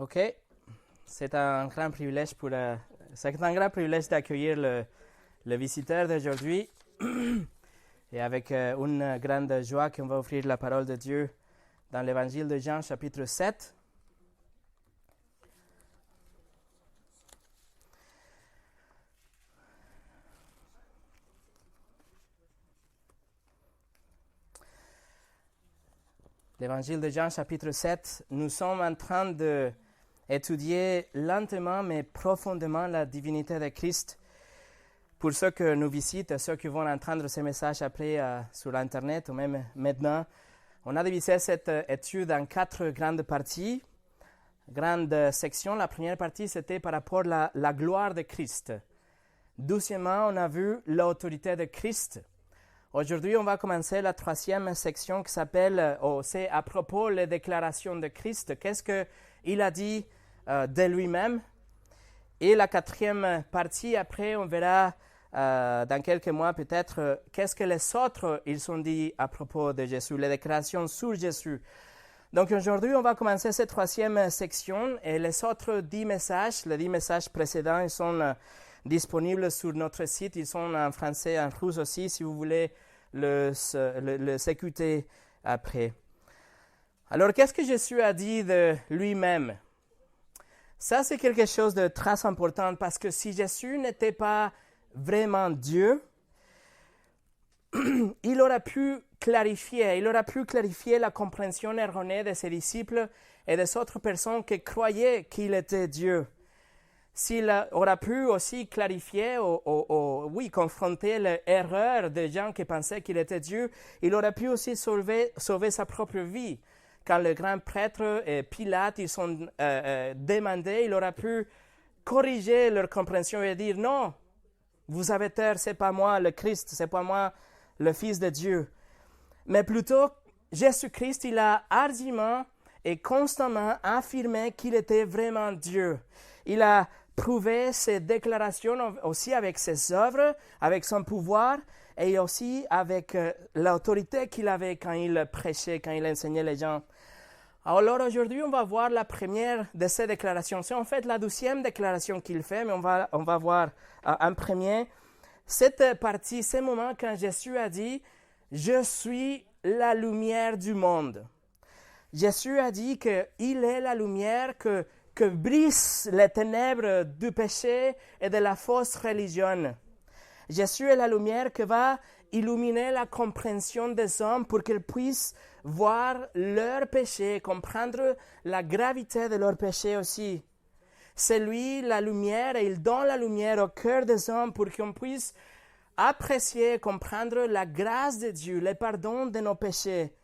OK. C'est un grand privilège c'est un grand privilège d'accueillir le visiteur d'aujourd'hui. Et avec une grande joie qu'on va offrir la parole de Dieu dans l'Évangile de Jean, chapitre 7. L'Évangile de Jean, chapitre 7, nous sommes en train d'étudier lentement mais profondément la divinité de Christ. Pour ceux que nous visitent, ceux qui vont entendre ces messages après sur Internet ou même maintenant, on a divisé cette étude en 4 grandes parties, grandes sections. La première partie, c'était par rapport à la gloire de Christ. Deuxièmement, on a vu l'autorité de Christ. Aujourd'hui, on va commencer la 3e section qui s'appelle, c'est à propos des déclarations de Christ. Qu'est-ce qu'il a dit de lui-même? Et la 4e partie, après, on verra dans quelques mois peut-être qu'est-ce que les autres ils ont dit à propos de Jésus, les déclarations sur Jésus. Donc aujourd'hui, on va commencer cette 3e section et les autres 10 messages, les 10 messages précédents, ils sont disponibles sur notre site. Ils sont en français, en russe aussi, si vous voulez les écouter après. Alors, qu'est-ce que Jésus a dit de lui-même? Ça, c'est quelque chose de très important parce que si Jésus n'était pas vraiment Dieu, il aurait pu clarifier la compréhension erronée de ses disciples et des autres personnes qui croyaient qu'il était Dieu. S'il aurait pu aussi clarifier confronter l'erreur des gens qui pensaient qu'il était Dieu, il aurait pu aussi sauver sa propre vie. Quand le grand prêtre et Pilate ils sont demandés, il aurait pu corriger leur compréhension et dire non, vous avez tort, c'est pas moi le Christ, c'est pas moi le Fils de Dieu. Mais plutôt, Jésus-Christ, il a hardiment et constamment affirmé qu'il était vraiment Dieu. Il a prouvé ses déclarations aussi avec ses œuvres, avec son pouvoir et aussi avec l'autorité qu'il avait quand il prêchait, quand il enseignait les gens. Alors aujourd'hui, on va voir la première de ces déclarations. C'est en fait la 12e déclaration qu'il fait, mais on va voir en premier. Cette partie, ce moment quand Jésus a dit « Je suis la lumière du monde ». Jésus a dit qu'il est la lumière que brise les ténèbres du péché et de la fausse religion. Jésus est la lumière qui va illuminer la compréhension des hommes pour qu'ils puissent voir leur péché, comprendre la gravité de leur péché aussi. C'est lui la lumière et il donne la lumière au cœur des hommes pour qu'on puisse apprécier, comprendre la grâce de Dieu, le pardon de nos péchés.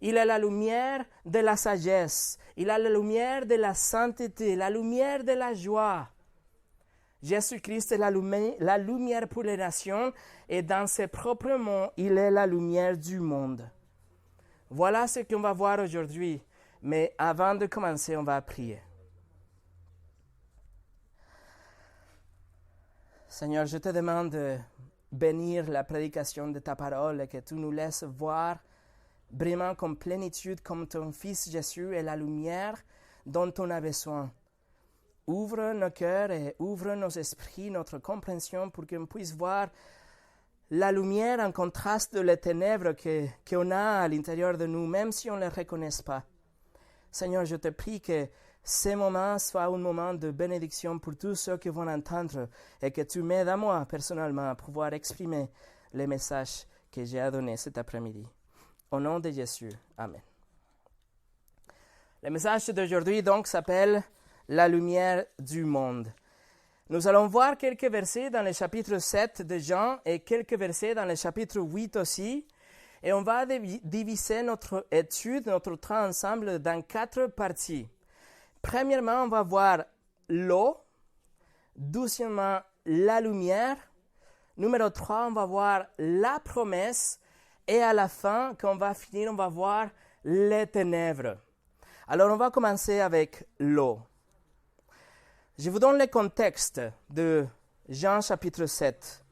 Il est la lumière de la sagesse, il a la lumière de la sainteté, la lumière de la joie. Jésus-Christ est la lumière pour les nations et dans ses propres mots, il est la lumière du monde. Voilà ce qu'on va voir aujourd'hui, mais avant de commencer, on va prier. Seigneur, je te demande de bénir la prédication de ta parole et que tu nous laisses voir vraiment comme plénitude, comme ton Fils Jésus est la lumière dont on a besoin. Ouvre nos cœurs et ouvre nos esprits, notre compréhension pour qu'on puisse voir la lumière en contraste de les ténèbres qu'on a à l'intérieur de nous, même si on ne les reconnaît pas. Seigneur, je te prie que ce moment soit un moment de bénédiction pour tous ceux qui vont entendre et que tu m'aides à moi personnellement à pouvoir exprimer les messages que j'ai à donner cet après-midi. Au nom de Jésus, Amen. Le message d'aujourd'hui donc s'appelle « La lumière du monde ». Nous allons voir quelques versets dans le chapitre 7 de Jean et quelques versets dans le chapitre 8 aussi. Et on va diviser notre étude, notre temps ensemble dans 4 parties. Premièrement, on va voir l'eau. Deuxièmement, la lumière. Numéro 3, on va voir la promesse. Et à la fin, quand on va finir, on va voir les ténèbres. Alors, on va commencer avec l'eau. Je vous donne le contexte de Jean chapitre 7.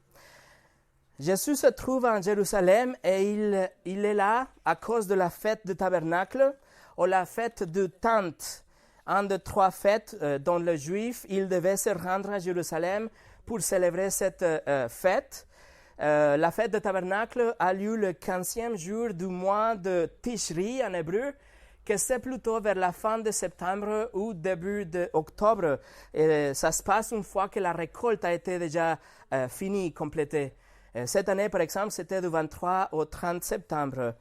Jésus se trouve en Jérusalem et il est là à cause de la fête du tabernacle ou la fête de tente un de 3 fêtes dont les Juifs ils devaient se rendre à Jérusalem pour célébrer cette fête. La fête de Tabernacle a lieu le 15e jour du mois de Tishri en hébreu, que c'est plutôt vers la fin de septembre ou début d'octobre. Et ça se passe une fois que la récolte a été déjà finie, complétée. Cette année, par exemple, c'était du 23 au 30 septembre.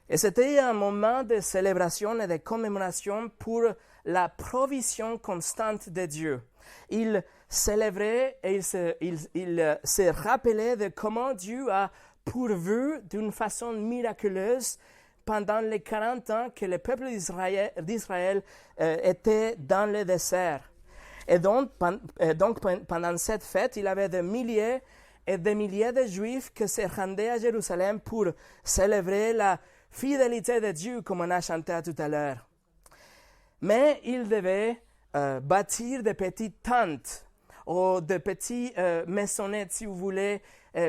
Et c'était un moment de célébration et de commémoration pour la provision constante de Dieu. Il célébrait et il se rappelait de comment Dieu a pourvu d'une façon miraculeuse pendant les 40 ans que le peuple d'Israël était dans le désert. Et donc, pendant cette fête, il y avait des milliers et des milliers de Juifs qui se rendaient à Jérusalem pour célébrer la fidélité de Dieu, comme on a chanté tout à l'heure. Mais ils devaient bâtir des petites tentes ou de petites maisonnettes, si vous voulez,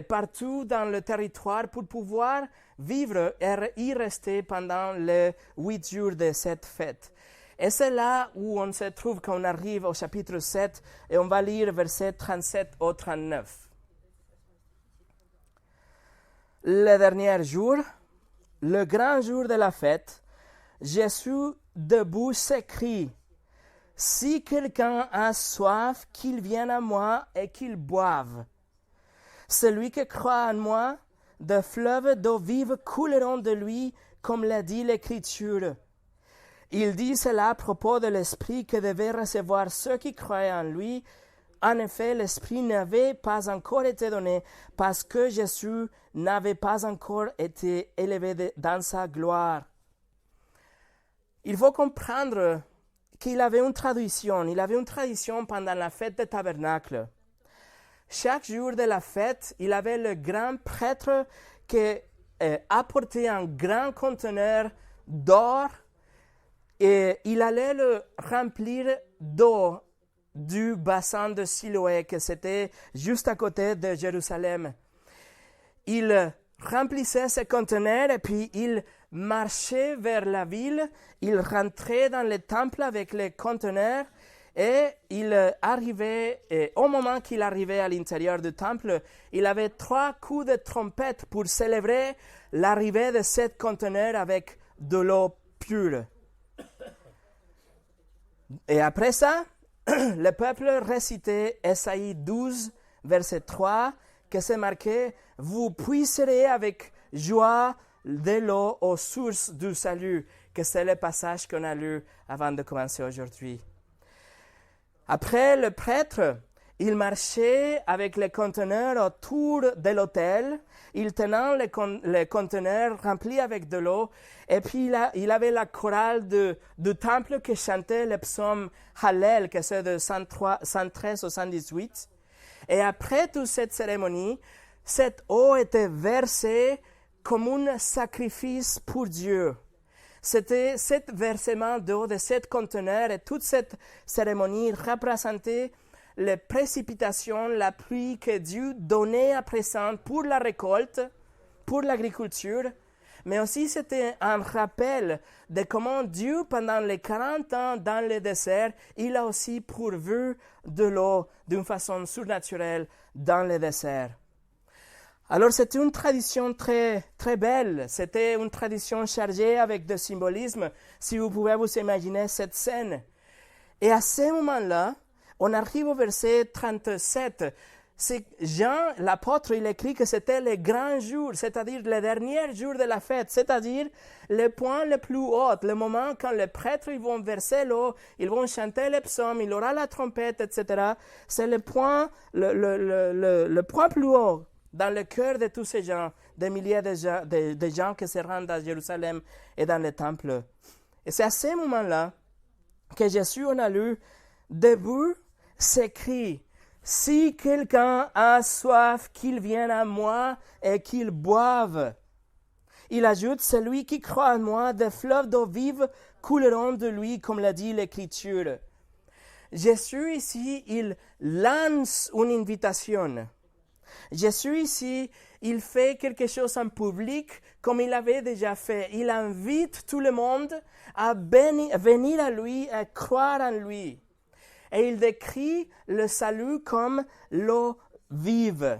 partout dans le territoire pour pouvoir vivre et y rester pendant les 8 jours de cette fête. Et c'est là où on se trouve quand on arrive au chapitre 7 et on va lire versets 37 au 39. Le dernier jour, le grand jour de la fête, Jésus debout s'écrie: « Si quelqu'un a soif, qu'il vienne à moi et qu'il boive. Celui qui croit en moi, de fleuves d'eau vive couleront de lui, comme l'a dit l'Écriture. » Il dit cela à propos de l'Esprit que devaient recevoir ceux qui croyaient en lui. En effet, l'Esprit n'avait pas encore été donné parce que Jésus n'avait pas encore été élevé dans sa gloire. Il faut comprendre qu'il avait une tradition. Il avait une tradition pendant la fête des tabernacles. Chaque jour de la fête, il avait le grand prêtre qui apportait un grand conteneur d'or et il allait le remplir d'eau du bassin de Siloé, que c'était juste à côté de Jérusalem. Il remplissait ce conteneur et puis il marchait vers la ville, il rentrait dans le temple avec les conteneurs et il arrivait, et au moment qu'il arrivait à l'intérieur du temple, il avait 3 coups de trompette pour célébrer l'arrivée de ce conteneur avec de l'eau pure. Et après ça, le peuple récitait Ésaïe 12, verset 3, que c'est marqué « Vous puiserez avec joie de l'eau aux sources du salut », que c'est le passage qu'on a lu avant de commencer aujourd'hui. Après, le prêtre, il marchait avec les conteneurs autour de l'autel, il tenait les conteneurs remplis avec de l'eau, et puis il avait la chorale du temple qui chantait le psaume Hallel, que c'est de 113 au 118. Et après toute cette cérémonie, cette eau était versée comme un sacrifice pour Dieu. C'était ce versement d'eau de ce conteneur et toute cette cérémonie représentait les précipitations, la pluie que Dieu donnait à présent pour la récolte, pour l'agriculture, mais aussi c'était un rappel de comment Dieu, pendant les 40 ans dans le désert, il a aussi pourvu de l'eau d'une façon surnaturelle dans le désert. Alors c'était une tradition très, très belle, c'était une tradition chargée avec de symbolisme, si vous pouvez vous imaginer cette scène. Et à ce moment-là, on arrive au verset 37. C'est Jean, l'apôtre, il écrit que c'était le grand jour, c'est-à-dire le dernier jour de la fête, c'est-à-dire le point le plus haut, le moment quand les prêtres ils vont verser l'eau, ils vont chanter les psaumes, il aura la trompette, etc. C'est le point plus haut dans le cœur de tous ces gens, des milliers de gens qui se rendent à Jérusalem et dans le temple. Et c'est à ce moment-là que Jésus, on a lu, debout, s'écrie: « Si quelqu'un a soif, qu'il vienne à moi et qu'il boive. » Il ajoute: « Celui qui croit en moi, des fleuves d'eau vive couleront de lui, comme l'a dit l'Écriture. » Jésus ici, il lance une invitation. Jésus ici, il fait quelque chose en public comme il avait déjà fait. Il invite tout le monde à venir à lui, à croire en lui. Et il décrit le salut comme l'eau vive.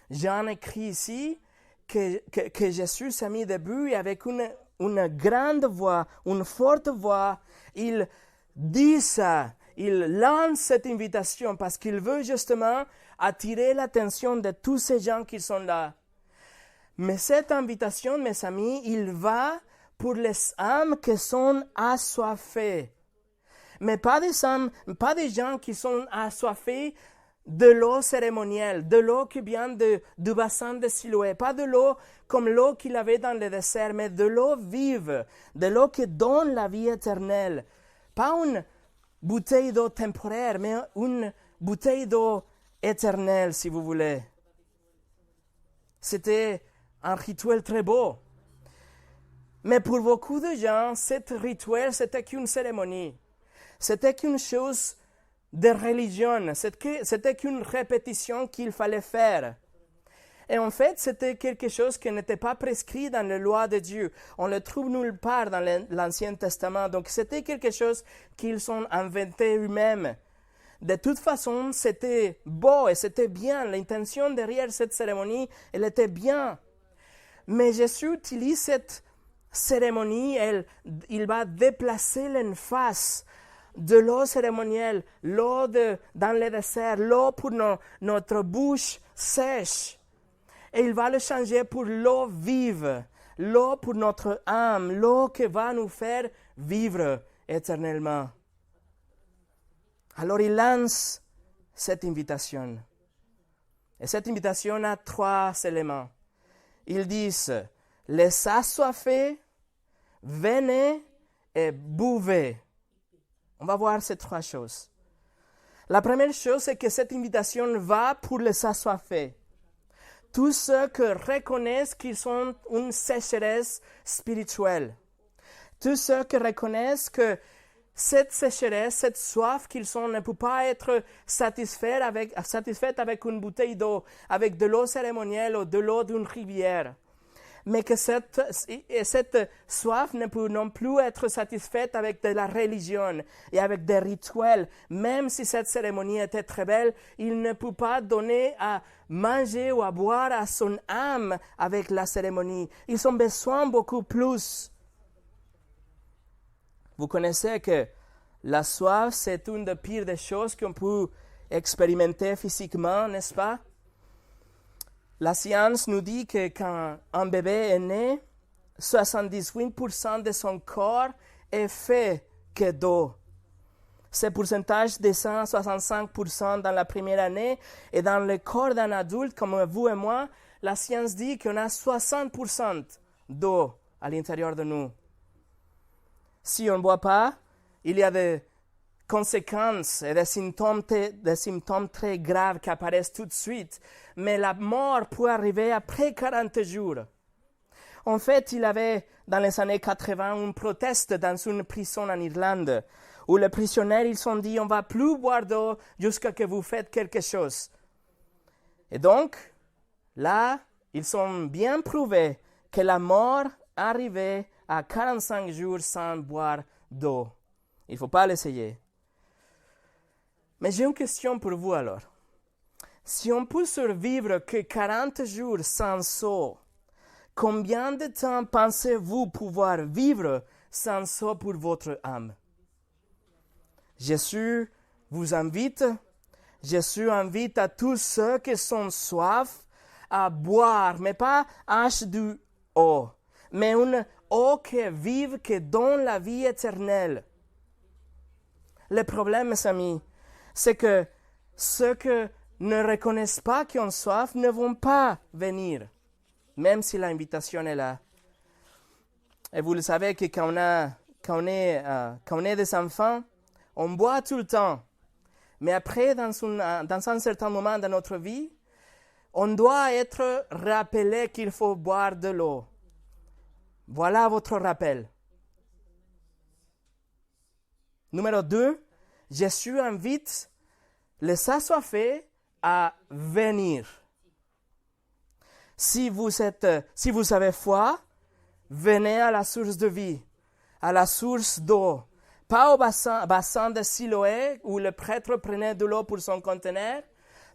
Jean écrit ici que Jésus s'est mis debout et avec une grande voix, une forte voix, il dit ça, il lance cette invitation parce qu'il veut justement attirer l'attention de tous ces gens qui sont là. Mais cette invitation, mes amis, il va pour les âmes qui sont assoiffées. Mais pas des gens qui sont assoiffés de l'eau cérémonielle, de l'eau qui vient du bassin de Siloé, pas de l'eau comme l'eau qu'il avait dans le désert, mais de l'eau vive, de l'eau qui donne la vie éternelle. Pas une bouteille d'eau temporaire, mais une bouteille d'eau éternelle, si vous voulez. C'était un rituel très beau. Mais pour beaucoup de gens, ce rituel, c'était qu'une cérémonie. C'était qu'une chose de religion. C'était qu'une répétition qu'il fallait faire. Et en fait, c'était quelque chose qui n'était pas prescrit dans la loi de Dieu. On le trouve nulle part dans l'Ancien Testament. Donc, c'était quelque chose qu'ils ont inventé eux-mêmes. De toute façon, c'était beau et c'était bien. L'intention derrière cette cérémonie, elle était bien. Mais Jésus utilise cette cérémonie, il va déplacer l'emphase de l'eau cérémonielle, l'eau dans le désert, l'eau pour notre bouche sèche. Et il va le changer pour l'eau vive, l'eau pour notre âme, l'eau qui va nous faire vivre éternellement. Alors il lance cette invitation. Et cette invitation a 3 éléments. Ils disent, les assoiffés, venez et buvez. On va voir ces 3 choses. La première chose, c'est que cette invitation va pour les assoiffés. Tous ceux qui reconnaissent qu'ils ont une sécheresse spirituelle. Tous ceux qui reconnaissent que cette sécheresse, cette soif qu'ils ont ne peut pas être satisfaite avec une bouteille d'eau, avec de l'eau cérémonielle ou de l'eau d'une rivière. Mais que cette soif ne peut non plus être satisfaite avec de la religion et avec des rituels. Même si cette cérémonie était très belle, il ne peut pas donner à manger ou à boire à son âme avec la cérémonie. Ils ont besoin beaucoup plus. Vous connaissez que la soif, c'est une des pires des choses qu'on peut expérimenter physiquement, n'est-ce pas? La science nous dit que quand un bébé est né, 78% de son corps est fait que d'eau. Ce pourcentage descend à 65% dans la première année et dans le corps d'un adulte comme vous et moi, la science dit qu'on a 60% d'eau à l'intérieur de nous. Si on ne boit pas, il y a des conséquences et des symptômes très graves qui apparaissent tout de suite. Mais la mort peut arriver après 40 jours. En fait, il y avait, dans les années 80, une proteste dans une prison en Irlande, où les prisonniers, ils ont dit, on ne va plus boire d'eau jusqu'à ce que vous faites quelque chose. Et donc, là, ils ont bien prouvé que la mort arrivait à 45 jours sans boire d'eau. Il ne faut pas l'essayer. Mais j'ai une question pour vous alors. Si on peut survivre que 40 jours sans eau, combien de temps pensez-vous pouvoir vivre sans eau pour votre âme? Jésus vous invite, Jésus invite à tous ceux qui sont soif à boire, mais pas H2O, mais une eau qui est vive, qui donne la vie éternelle. Le problème, mes amis, c'est que ceux qui ne reconnaissent pas qu'ils ont soif ne vont pas venir, même si l'invitation est là. Et vous le savez que quand on est des enfants, on boit tout le temps. Mais après, dans un certain moment de notre vie, on doit être rappelé qu'il faut boire de l'eau. Voilà votre rappel. Numéro 2, Jésus invite les assoiffés à venir. Si vous avez foi, venez à la source de vie, à la source d'eau. Pas au bassin de Siloé où le prêtre prenait de l'eau pour son conteneur,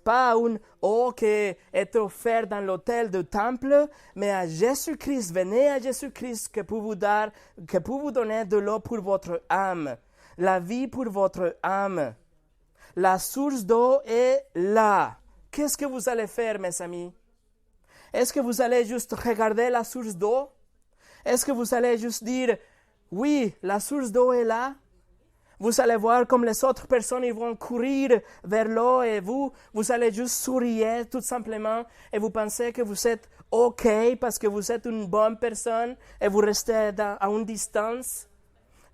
pas à une eau qui est offerte dans l'autel du temple, mais à Jésus-Christ. Venez à Jésus-Christ que peut vous donner de l'eau pour votre âme, la vie pour votre âme. La source d'eau est là. Qu'est-ce que vous allez faire, mes amis? Est-ce que vous allez juste regarder la source d'eau? Est-ce que vous allez juste dire, oui, la source d'eau est là? Vous allez voir comme les autres personnes ils vont courir vers l'eau et vous allez juste sourire tout simplement et vous pensez que vous êtes OK parce que vous êtes une bonne personne et vous restez à une distance.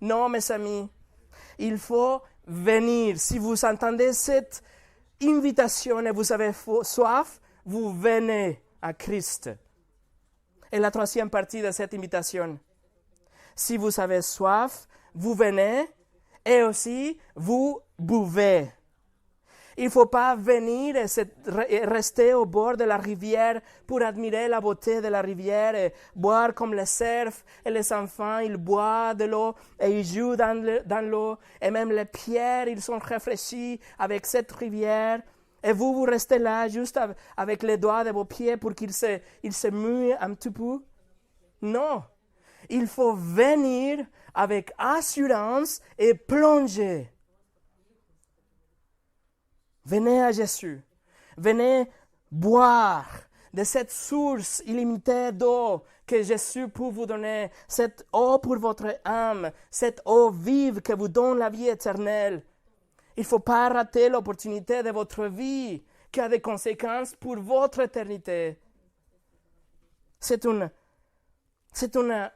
Non, mes amis, il faut venir. Si vous entendez cette invitation et vous avez soif, vous venez à Christ. Et la troisième partie de cette invitation, si vous avez soif, vous venez et aussi vous buvez. Il ne faut pas venir et rester au bord de la rivière pour admirer la beauté de la rivière et boire comme les cerfs et les enfants, ils boivent de l'eau et ils jouent dans l'eau et même les pierres, ils sont rafraîchis avec cette rivière. Et vous restez là juste avec les doigts de vos pieds pour qu'ils se mouillent un petit peu. Non, il faut venir avec assurance et plonger. Venez à Jésus. Venez boire de cette source illimitée d'eau que Jésus peut vous donner. Cette eau pour votre âme. Cette eau vive que vous donne la vie éternelle. Il ne faut pas rater l'opportunité de votre vie qui a des conséquences pour votre éternité. C'est une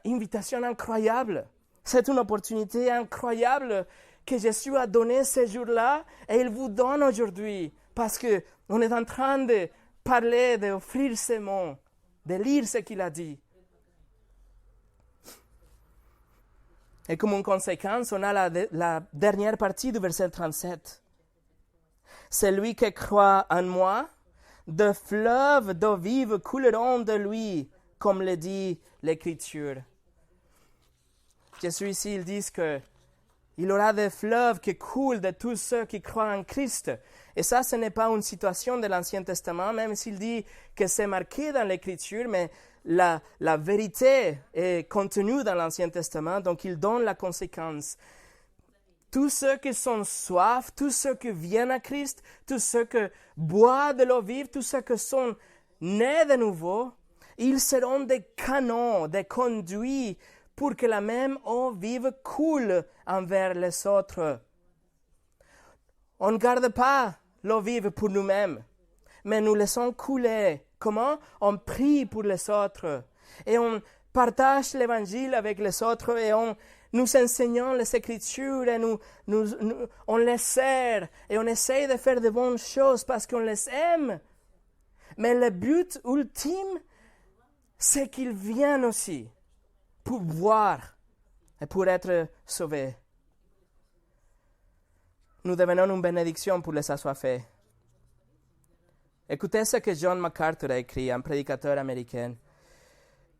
invitation incroyable. C'est une opportunité incroyable que Jésus a donnée ce jour-là et il vous donne aujourd'hui parce qu'on est en train de parler, d'offrir ces mots, de lire ce qu'il a dit. Et comme une conséquence, on a la dernière partie du verset 37. Celui qui croit en moi, de fleuves d'eau vive couleront de lui, comme le dit l'Écriture. Jésus ici, il dit qu'il aura des fleuves qui coulent de tous ceux qui croient en Christ. Et ça, ce n'est pas une situation de l'Ancien Testament, même s'il dit que c'est marqué dans l'Écriture, mais la vérité est contenue dans l'Ancien Testament, donc il donne la conséquence. Tous ceux qui sont soif, tous ceux qui viennent à Christ, tous ceux qui boivent de l'eau vive, tous ceux qui sont nés de nouveau, ils seront des canons, des conduits pour que la même eau vive coule envers les autres. On ne garde pas l'eau vive pour nous-mêmes, mais nous laissons couler. Comment? On prie pour les autres et on partage l'évangile avec les autres et nous enseignons les Écritures et on les sert et on essaye de faire de bonnes choses parce qu'on les aime. Mais le but ultime, c'est qu'ils viennent aussi pour boire et pour être sauvés. Nous devenons une bénédiction pour les assoiffés. Écoutez ce que John MacArthur a écrit, un prédicateur américain.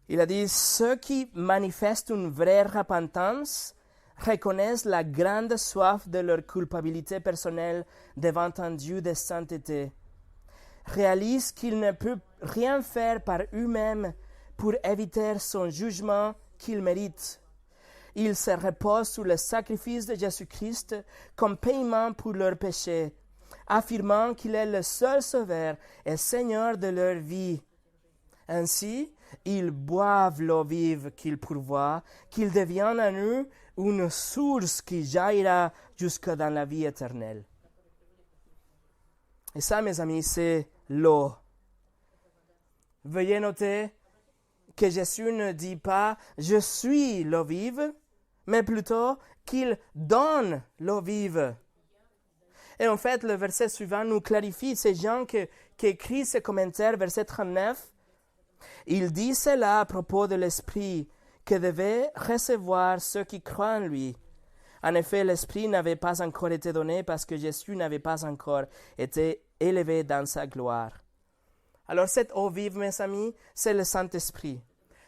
Il a dit « Ceux qui manifestent une vraie repentance reconnaissent la grande soif de leur culpabilité personnelle devant un Dieu de sainteté, réalisent qu'ils ne peuvent rien faire par eux-mêmes pour éviter son jugement qu'ils méritent. Ils se reposent sur le sacrifice de Jésus-Christ comme paiement pour leurs péchés, affirmant qu'il est le seul Sauveur et Seigneur de leur vie. Ainsi, ils boivent l'eau vive qu'il pourvoit, qu'il devienne en eux une source qui jaillira jusque dans la vie éternelle. » Et ça, mes amis, c'est l'eau. Veuillez noter que Jésus ne dit pas « Je suis l'eau vive », mais plutôt qu'il donne l'eau vive. Et en fait, le verset suivant nous clarifie, c'est Jean qui écrit ce commentaire, verset 39. Il dit cela à propos de l'Esprit que devaient recevoir ceux qui croient en lui. En effet, l'Esprit n'avait pas encore été donné parce que Jésus n'avait pas encore été élevé dans sa gloire. Alors cette eau vive, mes amis, c'est le Saint-Esprit.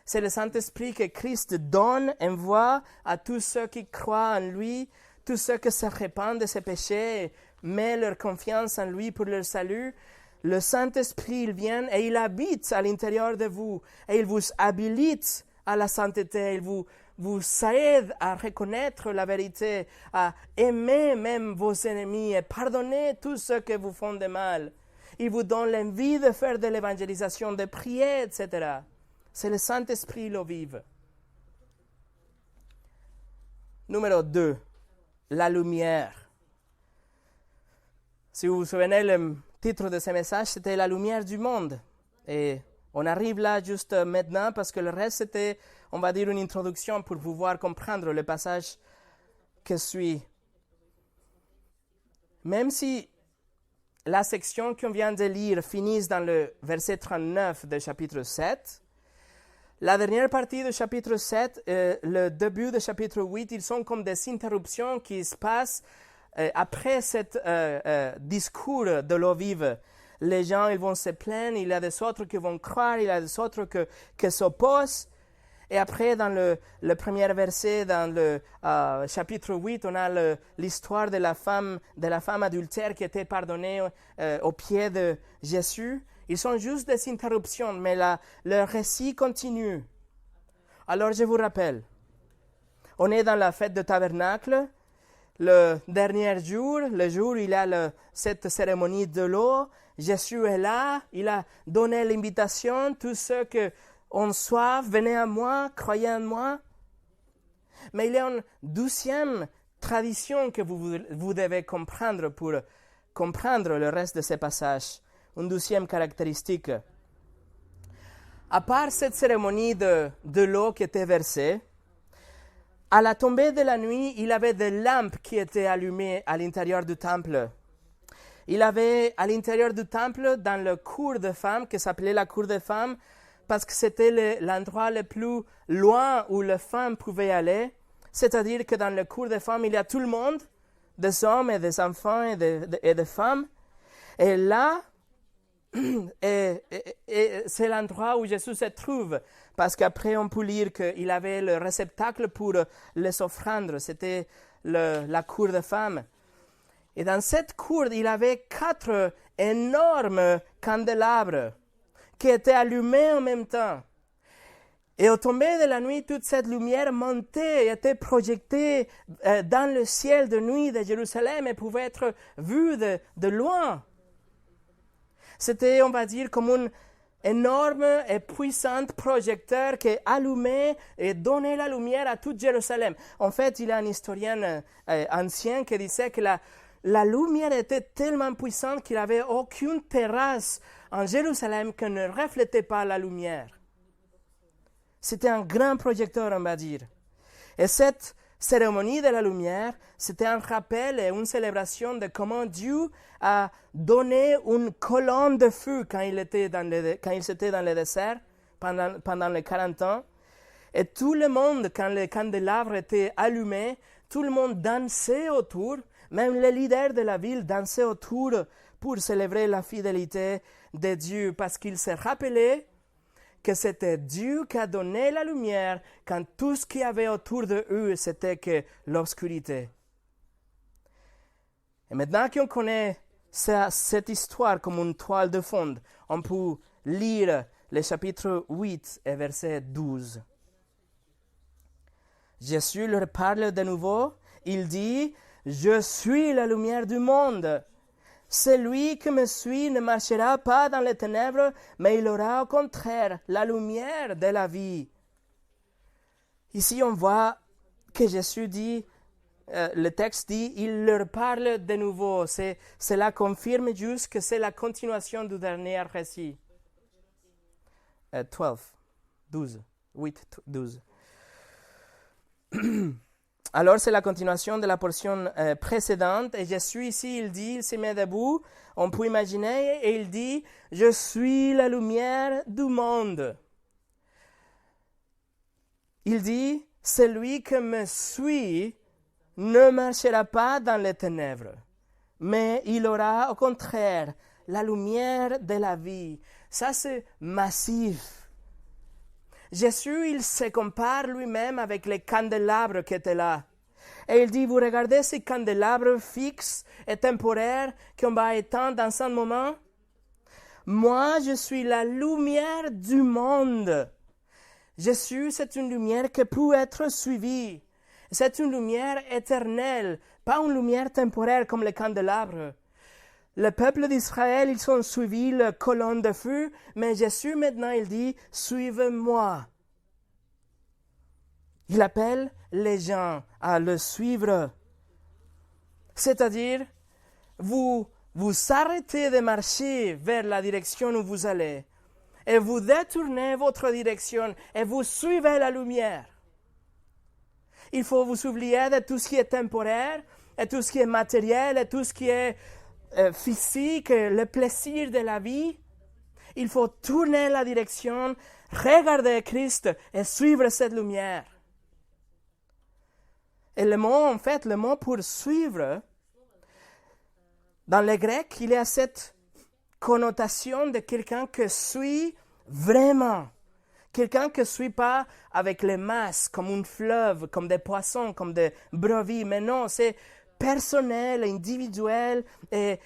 C'est le Saint-Esprit que Christ donne, envoie à tous ceux qui croient en lui, tous ceux qui se répandent de ses péchés, mettent leur confiance en lui pour leur salut. Le Saint-Esprit, il vient et il habite à l'intérieur de vous et il vous habilite à la sainteté, il vous aide à reconnaître la vérité, à aimer même vos ennemis et pardonner tous ceux qui vous font de mal. Il vous donne l'envie de faire de l'évangélisation, de prier, etc. C'est le Saint-Esprit l'eau vive. Numéro 2, la lumière. Si vous vous souvenez, le titre de ce message, c'était la lumière du monde. Et on arrive là juste maintenant parce que le reste, c'était, on va dire, une introduction pour pouvoir comprendre le passage qui suit. Même si la section qu'on vient de lire finit dans le verset 39 du chapitre 7, la dernière partie du chapitre 7, le début du chapitre 8, ils sont comme des interruptions qui se passent après ce discours de l'eau vive. Les gens ils vont se plaindre, il y a des autres qui vont croire, il y a des autres qui s'opposent. Et après, dans le premier verset, dans le chapitre 8, on a l'histoire de la femme adultère qui était pardonnée au pied de Jésus. Ils sont juste des interruptions, mais le récit continue. Alors, je vous rappelle, on est dans la fête de Tabernacle, le dernier jour, le jour où il y a cette cérémonie de l'eau. Jésus est là, il a donné l'invitation, tous ceux qui ont soif, venez à moi, croyez en moi. Mais il y a une deuxième tradition que vous devez comprendre pour comprendre le reste de ces passages. Une deuxième caractéristique. À part cette cérémonie de l'eau qui était versée, à la tombée de la nuit, il y avait des lampes qui étaient allumées à l'intérieur du temple. Il y avait à l'intérieur du temple, dans le cour des femmes, qui s'appelait la cour des femmes, parce que c'était l'endroit le plus loin où les femmes pouvaient aller. C'est-à-dire que dans le cour des femmes, il y a tout le monde, des hommes et des enfants et des femmes. Et là, c'est l'endroit où Jésus se trouve, parce qu'après on peut lire qu'il avait le réceptacle pour les offrandes, c'était la cour des femmes. Et dans cette cour, il avait 4 énormes candélabres qui étaient allumés en même temps. Et au tomber de la nuit, toute cette lumière montait et était projetée dans le ciel de nuit de Jérusalem et pouvait être vue de loin. C'était, on va dire, comme un énorme et puissant projecteur qui allumait et donnait la lumière à toute Jérusalem. En fait, il y a un historien ancien qui disait que la lumière était tellement puissante qu'il n'y avait aucune terrasse en Jérusalem qui ne reflétait pas la lumière. C'était un grand projecteur, on va dire. Et cette cérémonie de la lumière, c'était un rappel et une célébration de comment Dieu a donné une colonne de feu quand il était dans le désert pendant les 40 ans. Et tout le monde, quand les candélabres étaient allumés, tout le monde dansait autour. Même les leaders de la ville dansaient autour pour célébrer la fidélité de Dieu, parce qu'ils se rappelaient que c'était Dieu qui a donné la lumière quand tout ce qu'il y avait autour de eux, c'était que l'obscurité. Et maintenant qu'on connaît cette histoire comme une toile de fond, on peut lire le chapitre 8 et verset 12. Jésus leur parle de nouveau, il dit « Je suis la lumière du monde. Celui qui me suit ne marchera pas dans les ténèbres, mais il aura au contraire la lumière de la vie. » Ici, on voit que Jésus dit, le texte dit, il leur parle de nouveau. Cela confirme juste que c'est la continuation du dernier récit. 12. Alors, c'est la continuation de la portion précédente. Et Jésus, ici, il se met debout. On peut imaginer, et il dit, « Je suis la lumière du monde. » Il dit, « Celui qui me suit ne marchera pas dans les ténèbres, mais il aura au contraire la lumière de la vie. » Ça, c'est massif. Jésus, il se compare lui-même avec les candélabres qui étaient là. Et il dit, vous regardez ces candélabres fixes et temporaires qu'on va éteindre dans un moment? Moi, je suis la lumière du monde. Jésus, c'est une lumière qui peut être suivie. C'est une lumière éternelle, pas une lumière temporaire comme les candélabres. Le peuple d'Israël, ils ont suivi la colonne de feu, mais Jésus maintenant, il dit, suivez-moi. Il appelle les gens à le suivre. C'est-à-dire, vous arrêtez de marcher vers la direction où vous allez et vous détournez votre direction et vous suivez la lumière. Il faut vous oublier de tout ce qui est temporaire et tout ce qui est matériel et tout ce qui est physique, le plaisir de la vie. Il faut tourner la direction, regarder Christ et suivre cette lumière. Et le mot pour suivre, dans le grec, il y a cette connotation de quelqu'un qui suit vraiment. Quelqu'un qui ne suit pas avec les masses, comme un fleuve, comme des poissons, comme des brebis. Mais non, c'est personnel, individuel et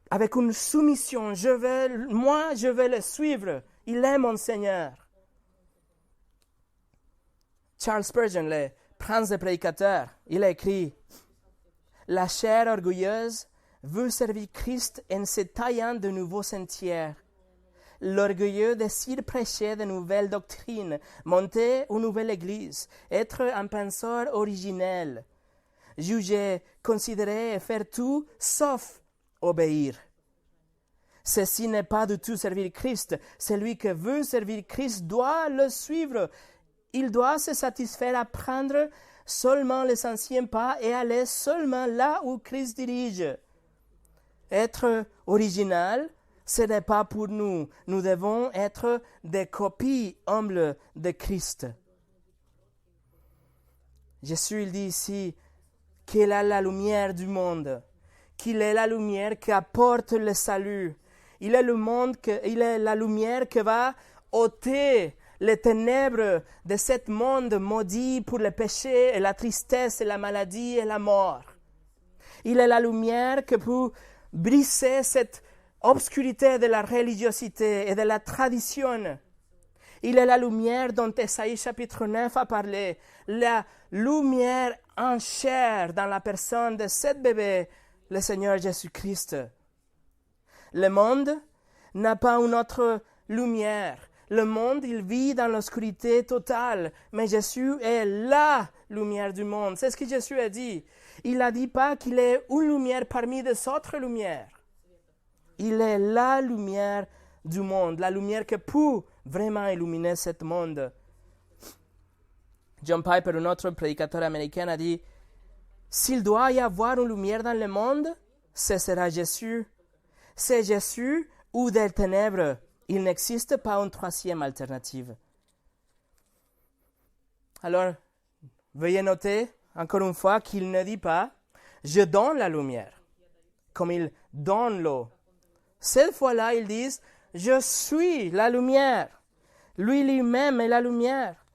avec une soumission. Je veux le suivre. Il est mon Seigneur. Charles Spurgeon, le prince des prédicateurs, il a écrit « La chair orgueilleuse veut servir Christ en se taillant de nouveaux sentiers. L'orgueilleux désire prêcher de nouvelles doctrines, monter une nouvelle église, être un penseur originel, juger, considérer et faire tout sauf obéir. Ceci n'est pas du tout servir Christ. Celui qui veut servir Christ doit le suivre. Il doit se satisfaire à prendre seulement les anciens pas et aller seulement là où Christ dirige. Être original, ce n'est pas pour nous. Nous devons être des copies humbles de Christ. Jésus il dit ici qu'il est la lumière du monde, qu'il est la lumière qui apporte le salut. Il est la lumière qui va ôter les ténèbres de ce monde maudit pour le péché et la tristesse et la maladie et la mort. Il est la lumière qui peut briser cette obscurité de la religiosité et de la tradition. Il est la lumière dont Ésaïe chapitre 9 a parlé, la lumière en chair dans la personne de ce bébé, le Seigneur Jésus-Christ. Le monde n'a pas une autre lumière. Le monde, il vit dans l'obscurité totale, mais Jésus est la lumière du monde. C'est ce que Jésus a dit. Il n'a dit pas qu'il est une lumière parmi des autres lumières. Il est la lumière du monde, la lumière qui peut vraiment illuminer ce monde. John Piper, un autre prédicateur américain, a dit « S'il doit y avoir une lumière dans le monde, ce sera Jésus. C'est Jésus ou des ténèbres. Il n'existe pas une troisième alternative. » Alors, veuillez noter, encore une fois, qu'il ne dit pas « Je donne la lumière », comme il donne l'eau. Cette fois-là, ils disent « Je suis la lumière ». Lui lui-même est la lumière.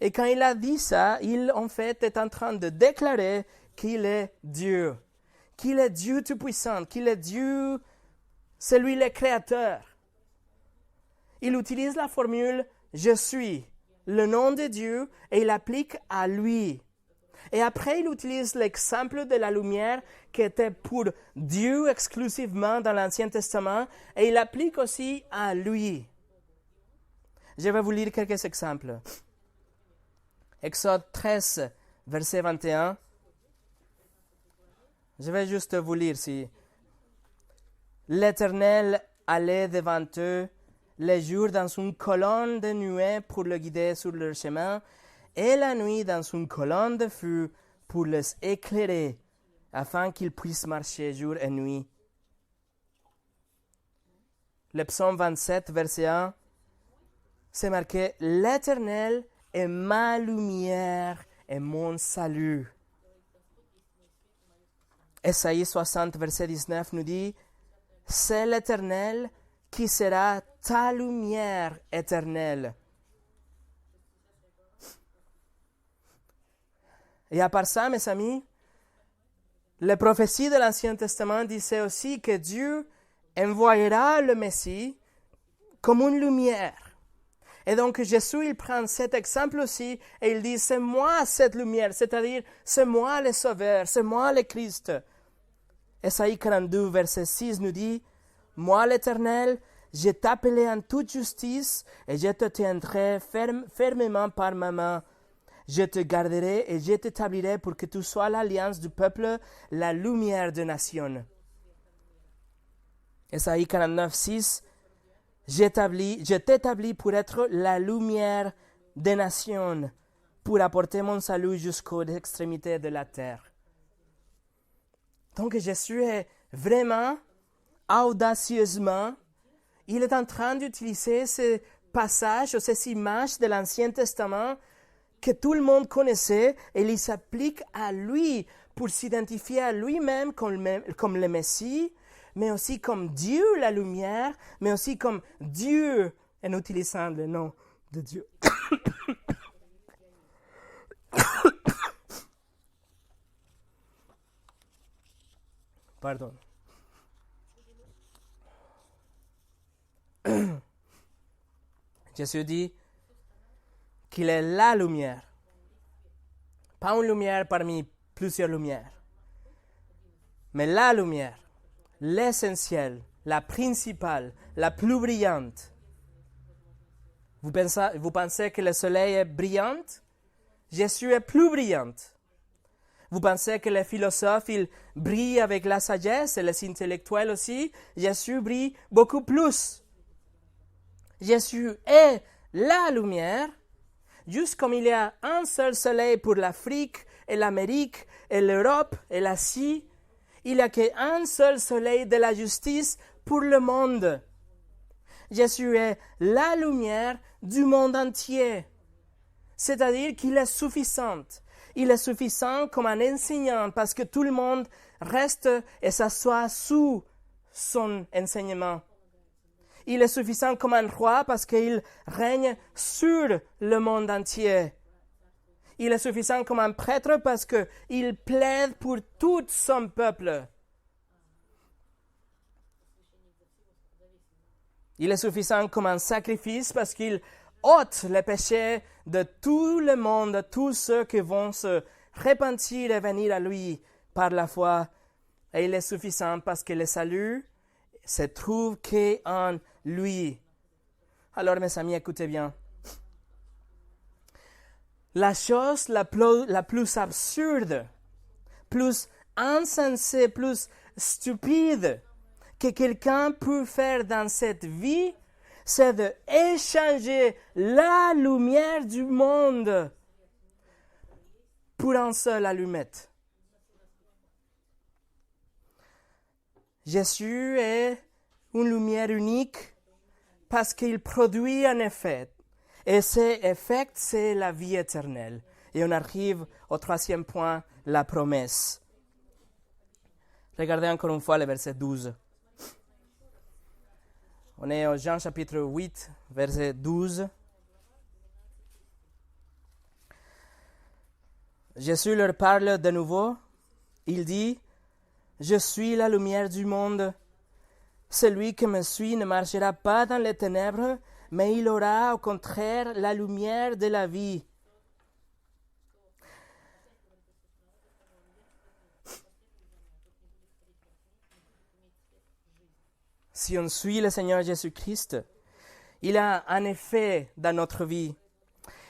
Et quand il a dit ça, il en fait est en train de déclarer qu'il est Dieu. Qu'il est Dieu Tout-Puissant, qu'il est Dieu, c'est lui le Créateur. Il utilise la formule « Je suis », le nom de Dieu, et il applique à lui. Et après, il utilise l'exemple de la lumière qui était pour Dieu exclusivement dans l'Ancien Testament, et il applique aussi à lui. Je vais vous lire quelques exemples. Exode 13, verset 21. Je vais juste vous lire ici. « L'Éternel allait devant eux les jours dans une colonne de nuée pour le guider sur leur chemin, et la nuit dans une colonne de feu pour les éclairer, afin qu'ils puissent marcher jour et nuit. » Le psaume 27, verset 1, c'est marqué « L'Éternel est ma lumière et mon salut. » Ésaïe 60, verset 19 nous dit « C'est l'Éternel qui sera ta lumière éternelle. Et à part ça, mes amis, les prophéties de l'Ancien Testament disaient aussi que Dieu envoyera le Messie comme une lumière. Et donc Jésus, il prend cet exemple aussi et il dit, c'est moi cette lumière, c'est-à-dire, c'est moi le Sauveur, c'est moi le Christ. Ésaïe 42, verset 6 nous dit, moi l'Éternel, je t'appelai en toute justice et je te tiendrai fermement par ma main. Je te garderai et je t'établirai pour que tu sois l'alliance du peuple, la lumière des nations. Ésaïe 49, 6, je t'établis pour être la lumière des nations, pour apporter mon salut jusqu'aux extrémités de la terre. Donc Jésus est vraiment, audacieusement, il est en train d'utiliser ces passages, ces images de l'Ancien Testament que tout le monde connaissait et il s'applique à lui pour s'identifier à lui-même comme le Messie, mais aussi comme Dieu, la lumière, mais aussi comme Dieu, en utilisant le nom de Dieu. Pardon. Jésus dit qu'il est la lumière. Pas une lumière parmi plusieurs lumières, mais la lumière, l'essentielle, la principale, la plus brillante. Vous pensez que le soleil est brillant? Jésus est plus brillant. Vous pensez que les philosophes, ils brillent avec la sagesse et les intellectuels aussi? Jésus brille beaucoup plus. Jésus est la lumière, juste comme il y a un seul soleil pour l'Afrique et l'Amérique et l'Europe et l'Asie, il n'y a qu'un seul soleil de la justice pour le monde. Jésus est la lumière du monde entier. C'est-à-dire qu'il est suffisant. Il est suffisant comme un enseignant parce que tout le monde reste et s'assoit sous son enseignement. Il est suffisant comme un roi parce qu'il règne sur le monde entier. Il est suffisant comme un prêtre parce qu'il plaide pour tout son peuple. Il est suffisant comme un sacrifice parce qu'il ôte les péchés de tout le monde, tous ceux qui vont se repentir et venir à lui par la foi. Et il est suffisant parce que le salut se trouve qu'en lui. Alors, mes amis, écoutez bien. La chose la plus absurde, plus insensée, plus stupide que quelqu'un peut faire dans cette vie, c'est d'échanger la lumière du monde pour un seul allumette. Jésus est une lumière unique parce qu'il produit un effet. Et cet effet, c'est la vie éternelle. Et on arrive au troisième point, la promesse. Regardez encore une fois le verset 12. On est au Jean chapitre 8, verset 12. Jésus leur parle de nouveau. Il dit, « Je suis la lumière du monde. Celui qui me suit ne marchera pas dans les ténèbres, mais il aura au contraire la lumière de la vie. » Si on suit le Seigneur Jésus-Christ, il a un effet dans notre vie.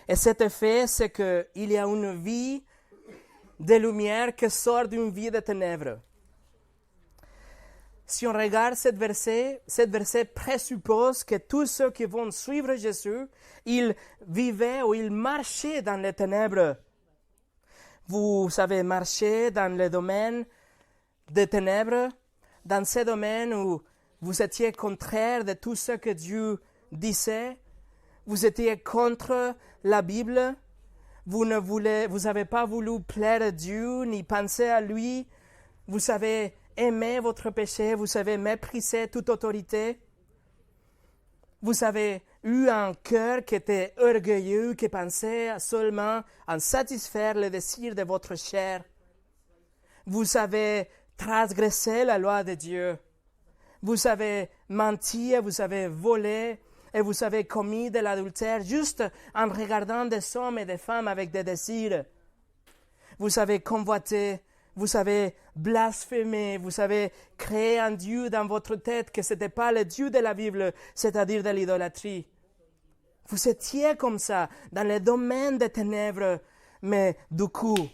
Et cet effet, c'est qu'il y a une vie de lumière qui sort d'une vie de ténèbres. Si on regarde ce verset présuppose que tous ceux qui vont suivre Jésus, ils vivaient ou ils marchaient dans les ténèbres. Vous savez, marcher dans le domaine des ténèbres, dans ce domaine où vous étiez contraire de tout ce que Dieu disait, vous étiez contre la Bible, vous n'avez pas voulu plaire à Dieu ni penser à lui, vous avez aimé votre péché, vous avez méprisé toute autorité. Vous avez eu un cœur qui était orgueilleux, qui pensait seulement à satisfaire le désir de votre chair. Vous avez transgressé la loi de Dieu. Vous avez menti, vous avez volé et vous avez commis de l'adultère juste en regardant des hommes et des femmes avec des désirs. Vous avez convoité, vous avez blasphémé, vous avez créé un Dieu dans votre tête que ce n'était pas le Dieu de la Bible, c'est-à-dire de l'idolâtrie. Vous étiez comme ça, dans le domaine des ténèbres, mais du coup,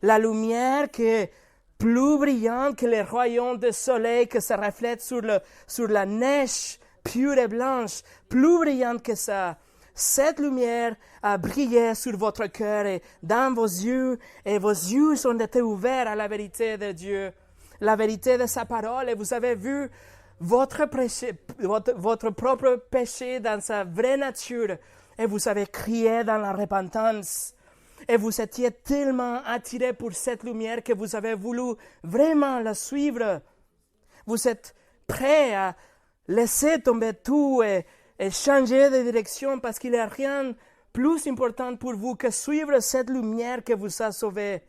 la lumière qui est plus brillante que les rayons du soleil qui se reflètent sur la neige pure et blanche, plus brillante que ça, cette lumière a brillé sur votre cœur et dans vos yeux, et vos yeux ont été ouverts à la vérité de Dieu, la vérité de sa parole, et vous avez vu votre propre péché dans sa vraie nature, et vous avez crié dans la repentance, et vous étiez tellement attiré pour cette lumière que vous avez voulu vraiment la suivre. Vous êtes prêt à laisser tomber tout et changer de direction parce qu'il n'y a rien plus important pour vous que suivre cette lumière qui vous a sauvé.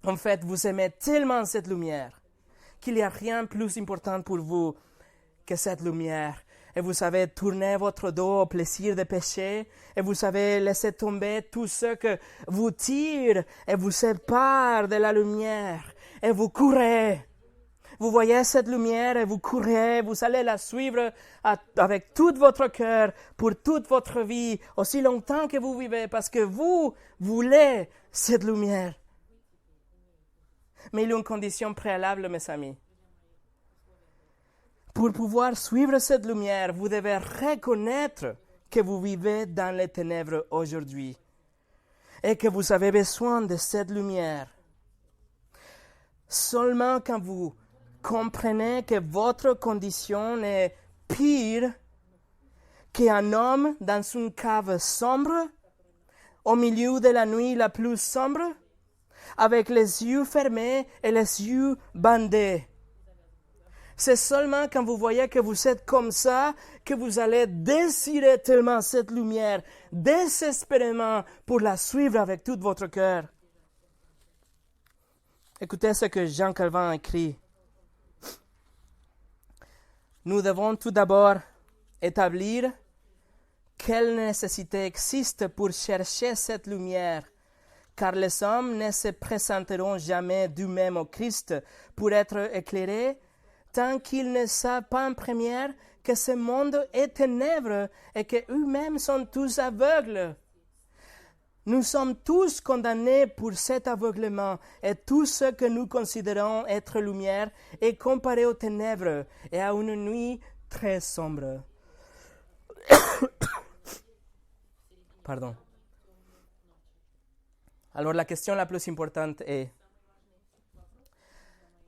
En fait, vous aimez tellement cette lumière qu'il n'y a rien de plus important pour vous que cette lumière. Et vous savez tourner votre dos au plaisir de pécher, et vous savez laisser tomber tout ce que vous tire et vous sépare de la lumière, et vous courez. Vous voyez cette lumière et vous courez, vous allez la suivre avec tout votre cœur, pour toute votre vie, aussi longtemps que vous vivez, parce que vous voulez cette lumière. Mais il y a une condition préalable, mes amis. Pour pouvoir suivre cette lumière, vous devez reconnaître que vous vivez dans les ténèbres aujourd'hui et que vous avez besoin de cette lumière. Seulement quand vous comprenez que votre condition est pire qu'un homme dans une cave sombre, au milieu de la nuit la plus sombre, avec les yeux fermés et les yeux bandés. C'est seulement quand vous voyez que vous êtes comme ça que vous allez désirer tellement cette lumière, désespérément, pour la suivre avec tout votre cœur. Écoutez ce que Jean Calvin a écrit. Nous devons tout d'abord établir quelle nécessité existe pour chercher cette lumière, car les hommes ne se présenteront jamais d'eux-mêmes au Christ pour être éclairés, tant qu'ils ne savent pas en première que ce monde est ténèbres et qu'eux-mêmes sont tous aveugles. Nous sommes tous condamnés pour cet aveuglement, et tout ce que nous considérons être lumière est comparé aux ténèbres et à une nuit très sombre. Pardon. Alors la question la plus importante est,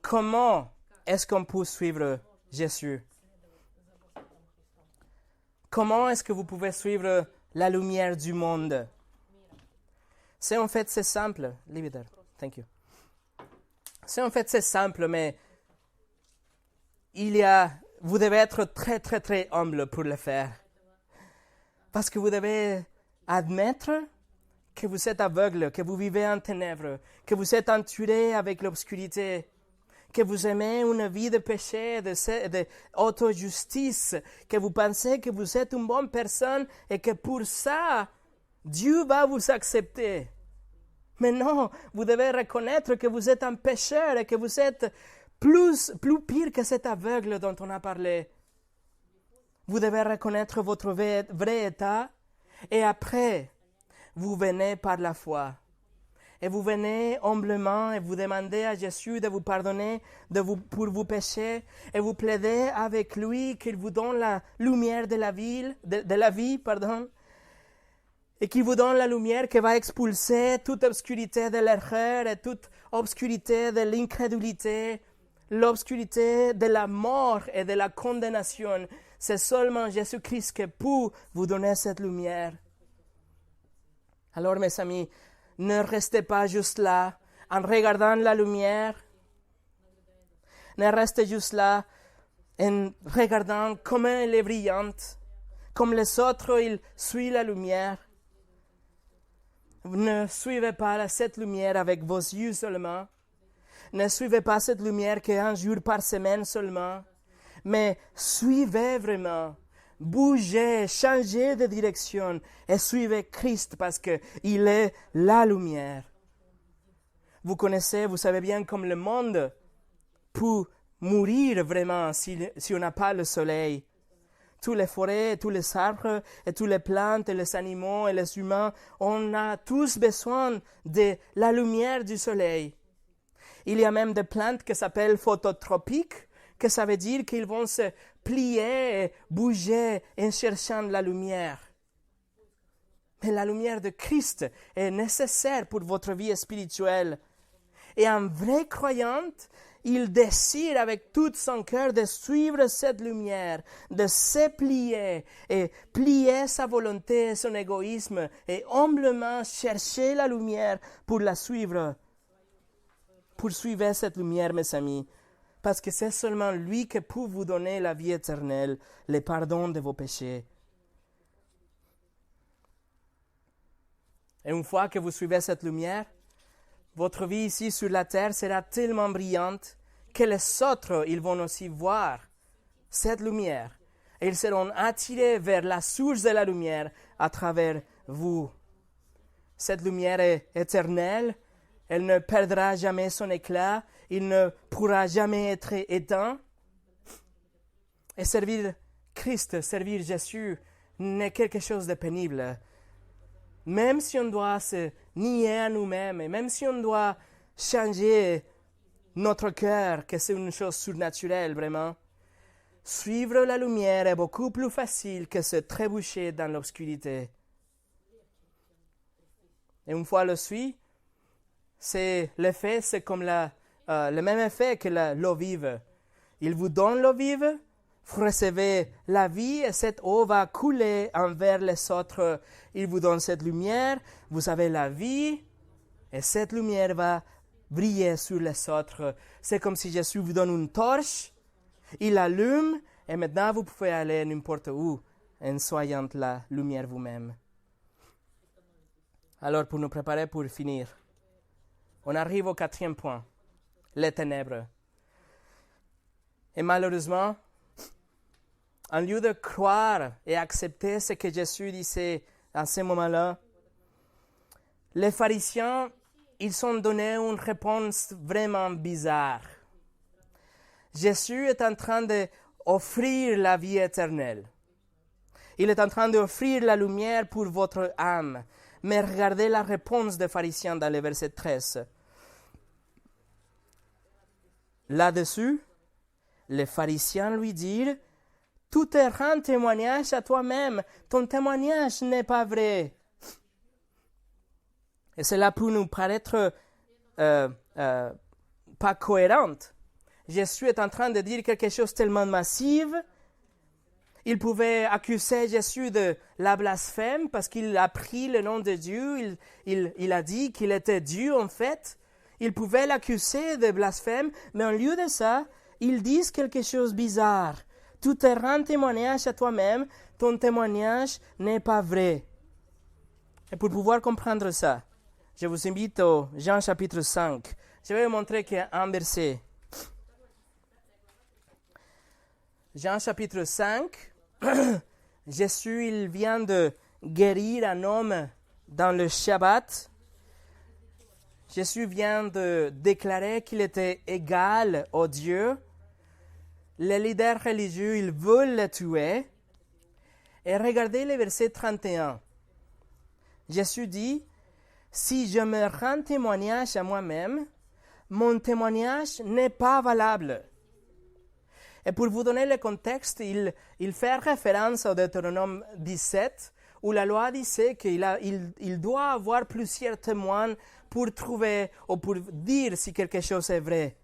comment est-ce qu'on peut suivre Jésus? Comment est-ce que vous pouvez suivre la lumière du monde? C'est simple. Leave it there. Thank you. C'est simple, mais vous devez être très, très, très humble pour le faire. Parce que vous devez admettre que vous êtes aveugle, que vous vivez en ténèbres, que vous êtes entouré avec l'obscurité, que vous aimez une vie de péché, d'auto-justice, que vous pensez que vous êtes une bonne personne et que pour ça, Dieu va vous accepter. Mais non, vous devez reconnaître que vous êtes un pécheur et que vous êtes plus pire que cet aveugle dont on a parlé. Vous devez reconnaître votre vrai état et après, vous venez par la foi. Et vous venez humblement et vous demandez à Jésus de vous pardonner pour vos péchés et vous plaidez avec lui qu'il vous donne la lumière de la vie, et qu'il vous donne la lumière qui va expulser toute obscurité de l'erreur et toute obscurité de l'incrédulité, l'obscurité de la mort et de la condamnation. C'est seulement Jésus-Christ qui peut vous donner cette lumière. Alors mes amis, ne restez pas juste là, en regardant la lumière. Ne restez juste là en regardant comment elle est brillante, comme les autres, il suit la lumière. Ne suivez pas cette lumière avec vos yeux seulement. Ne suivez pas cette lumière qu'un jour par semaine seulement. Mais suivez vraiment. Bougez, changez de direction et suivez Christ parce qu'il est la lumière. Vous connaissez, vous savez bien comme le monde peut mourir vraiment si on n'a pas le soleil. Toutes les forêts, tous les arbres, et toutes les plantes, et les animaux, et les humains, on a tous besoin de la lumière du soleil. Il y a même des plantes qui s'appellent phototropiques, que ça veut dire qu'ils vont se plier et bouger en cherchant la lumière. Mais la lumière de Christ est nécessaire pour votre vie spirituelle. Et un vrai croyant, il désire avec tout son cœur de suivre cette lumière, de se plier et plier sa volonté et son égoïsme et humblement chercher la lumière pour la suivre. Poursuivez cette lumière, mes amis, parce que c'est seulement lui qui peut vous donner la vie éternelle, le pardon de vos péchés. Et une fois que vous suivez cette lumière, votre vie ici sur la terre sera tellement brillante que les autres, ils vont aussi voir cette lumière. Et ils seront attirés vers la source de la lumière à travers vous. Cette lumière est éternelle. Elle ne perdra jamais son éclat. Il ne pourra jamais être éteint. Et servir Christ, servir Jésus, n'est quelque chose de pénible. Même si on doit se nier à nous-mêmes, et même si on doit changer notre cœur, que c'est une chose surnaturelle vraiment, suivre la lumière est beaucoup plus facile que se trébucher dans l'obscurité. Et une fois le suit, l'effet, c'est comme le même effet que l'eau vive. Il vous donne l'eau vive, vous recevez la vie et cette eau va couler envers les autres. Il vous donne cette lumière, vous avez la vie et cette lumière va briller sur les autres. C'est comme si Jésus vous donne une torche, il allume et maintenant vous pouvez aller n'importe où en soyant la lumière vous-même. Alors pour nous préparer pour finir, on arrive au 4e point, les ténèbres. Et malheureusement, en lieu de croire et accepter ce que Jésus disait à ce moment-là, les pharisiens, ils ont donné une réponse vraiment bizarre. Jésus est en train d'offrir la vie éternelle. Il est en train d'offrir la lumière pour votre âme. Mais regardez la réponse des pharisiens dans le verset 13. Là-dessus, les pharisiens lui dirent, « Tu te rends témoignage à toi-même, ton témoignage n'est pas vrai. » Et cela peut nous paraître pas cohérent. Jésus est en train de dire quelque chose de tellement massif. Il pouvait accuser Jésus de la blasphème parce qu'il a pris le nom de Dieu. Il a dit qu'il était Dieu en fait. Il pouvait l'accuser de blasphème, mais en lieu de ça, ils disent quelque chose de bizarre. Tu te rends témoignage à toi-même, ton témoignage n'est pas vrai. Et pour pouvoir comprendre ça, je vous invite au Jean chapitre 5. Je vais vous montrer qu'il y a un verset. Jean chapitre 5, Jésus il vient de guérir un homme dans le Shabbat. Jésus vient de déclarer qu'il était égal au Dieu. Les leaders religieux, ils veulent le tuer. Et regardez le verset 31. Jésus dit, « Si je me rends témoignage à moi-même, mon témoignage n'est pas valable. » Et pour vous donner le contexte, il fait référence au Deutéronome 17, où la loi disait qu'il doit avoir plusieurs témoins pour trouver ou pour dire si quelque chose est vrai.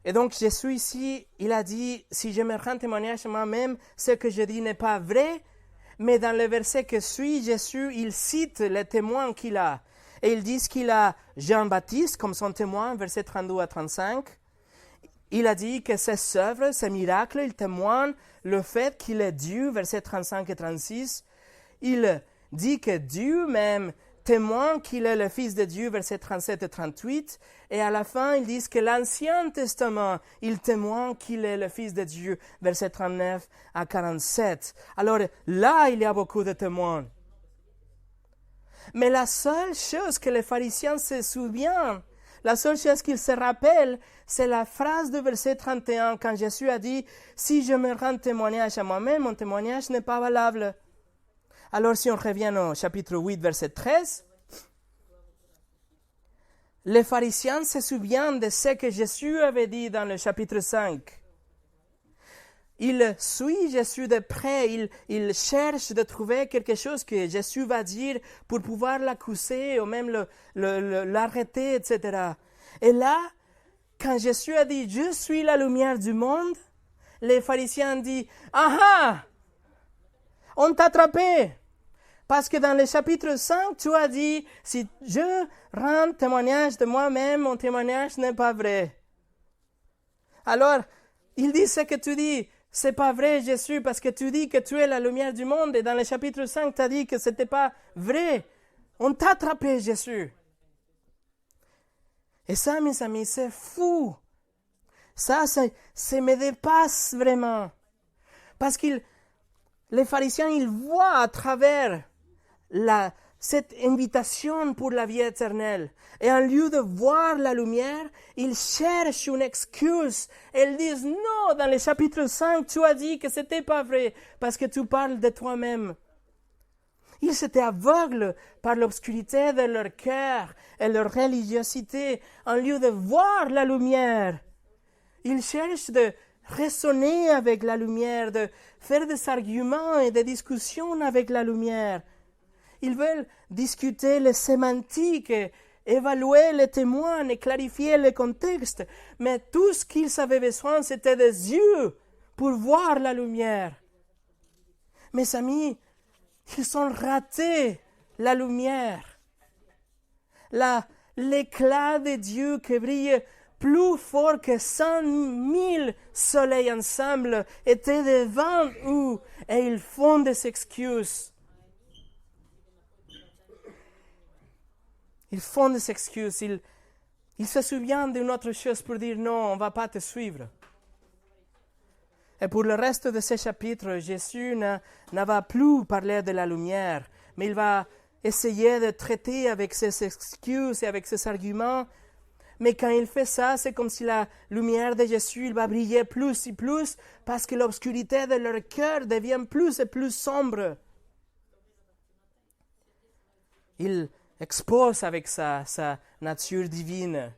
Et donc Jésus ici, il a dit, si je me rends témoignage à moi-même, ce que je dis n'est pas vrai, mais dans le verset qui suit, Jésus, il cite les témoins qu'il a. Et ils disent qu'il a Jean-Baptiste comme son témoin, versets 32 à 35. Il a dit que ses œuvres, ses miracles, ils témoignent le fait qu'il est Dieu, versets 35 et 36. Il dit que Dieu même témoigne qu'il est le Fils de Dieu, versets 37 et 38. Et à la fin, ils disent que l'Ancien Testament, il témoigne qu'il est le Fils de Dieu, versets 39 à 47. Alors là, il y a beaucoup de témoins. Mais la seule chose que les pharisiens se souviennent, la seule chose qu'ils se rappellent, c'est la phrase de verset 31, quand Jésus a dit « Si je me rends témoignage à moi-même, mon témoignage n'est pas valable. » Alors si on revient au chapitre 8, verset 13, les pharisiens se souviennent de ce que Jésus avait dit dans le chapitre 5. Il suit Jésus de près, il cherche de trouver quelque chose que Jésus va dire pour pouvoir l'accuser ou même l'arrêter, etc. Et là, quand Jésus a dit « Je suis la lumière du monde », les pharisiens disent « Ah ah, on t'a attrapé !» Parce que dans le chapitre 5, tu as dit « Si je rends témoignage de moi-même, mon témoignage n'est pas vrai. » Alors, il dit ce que tu dis. C'est pas vrai, Jésus, parce que tu dis que tu es la lumière du monde. Et dans le chapitre 5, tu as dit que ce n'était pas vrai. On t'a attrapé, Jésus. Et ça, mes amis, c'est fou. Ça me dépasse vraiment. Parce que les pharisiens, ils voient à travers cette invitation pour la vie éternelle. Et en lieu de voir la lumière, ils cherchent une excuse. Et ils disent, non, dans le chapitre 5, tu as dit que ce n'était pas vrai, parce que tu parles de toi-même. Ils étaient aveugles par l'obscurité de leur cœur et leur religiosité. En lieu de voir la lumière, ils cherchent de raisonner avec la lumière, de faire des arguments et des discussions avec la lumière. Ils veulent discuter les sémantiques, évaluer les témoins et clarifier le contexte. Mais tout ce qu'ils avaient besoin, c'était des yeux pour voir la lumière. Mes amis, ils ont raté la lumière. L'éclat de Dieu qui brille plus fort que 100 000 soleils ensemble était devant eux et ils font des excuses. Ils font des excuses. Ils se souviennent d'une autre chose pour dire non, on ne va pas te suivre. Et pour le reste de ce chapitre, Jésus ne va plus parler de la lumière, mais il va essayer de traiter avec ses excuses et avec ses arguments. Mais quand il fait ça, c'est comme si la lumière de Jésus il va briller plus et plus parce que l'obscurité de leur cœur devient plus et plus sombre. Il expose avec sa nature divine.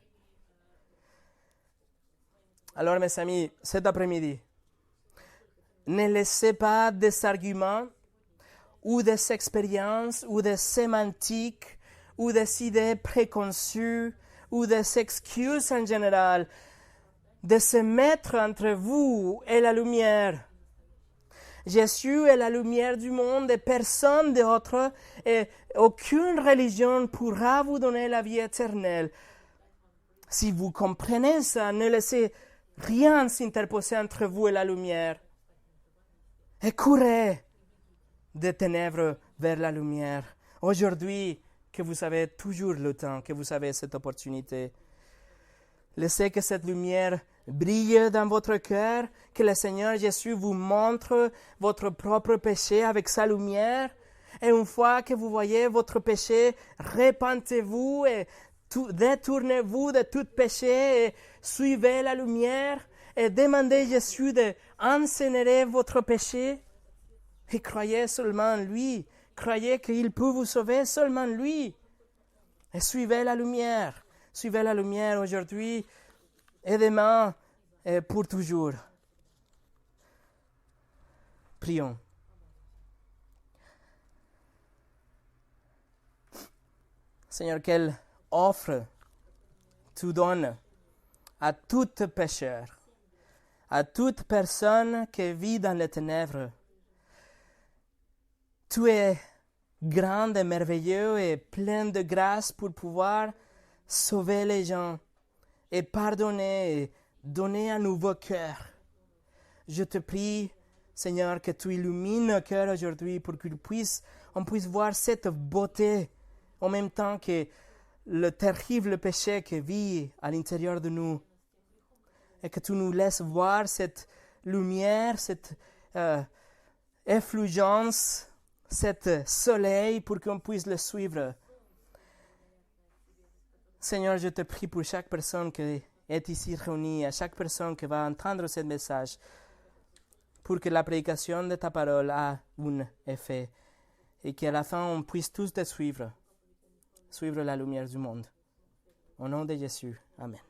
Alors, mes amis, cet après-midi, ne laissez pas des arguments ou des expériences ou des sémantiques ou des idées préconçues ou des excuses en général de se mettre entre vous et la lumière. Jésus est la lumière du monde et personne d'autre et aucune religion pourra vous donner la vie éternelle. Si vous comprenez ça, ne laissez rien s'interposer entre vous et la lumière. Et courez des ténèbres vers la lumière. Aujourd'hui, que vous avez toujours le temps, que vous avez cette opportunité. Laissez que cette lumière brille dans votre cœur, que le Seigneur Jésus vous montre votre propre péché avec sa lumière. Et une fois que vous voyez votre péché, repentez-vous et détournez-vous de tout péché et suivez la lumière et demandez Jésus d'incinérer votre péché. Et croyez seulement en lui. Croyez qu'il peut vous sauver seulement lui. Et suivez la lumière. Suivez la lumière aujourd'hui et demain et pour toujours. Prions. Seigneur, quelle offre tu donnes à tout pécheur, à toute personne qui vit dans les ténèbres. Tu es grand et merveilleux et plein de grâce pour pouvoir sauver les gens et pardonner et donner un nouveau cœur. Je te prie, Seigneur, que tu illumines nos cœurs aujourd'hui pour qu'on puisse voir cette beauté en même temps que le terrible péché qui vit à l'intérieur de nous. Et que tu nous laisses voir cette lumière, cette effulgence, cet soleil pour qu'on puisse le suivre. Seigneur, je te prie pour chaque personne qui est ici réunie, à chaque personne qui va entendre ce message, pour que la prédication de ta parole a un effet et qu'à la fin on puisse tous te suivre la lumière du monde. Au nom de Jésus, Amen.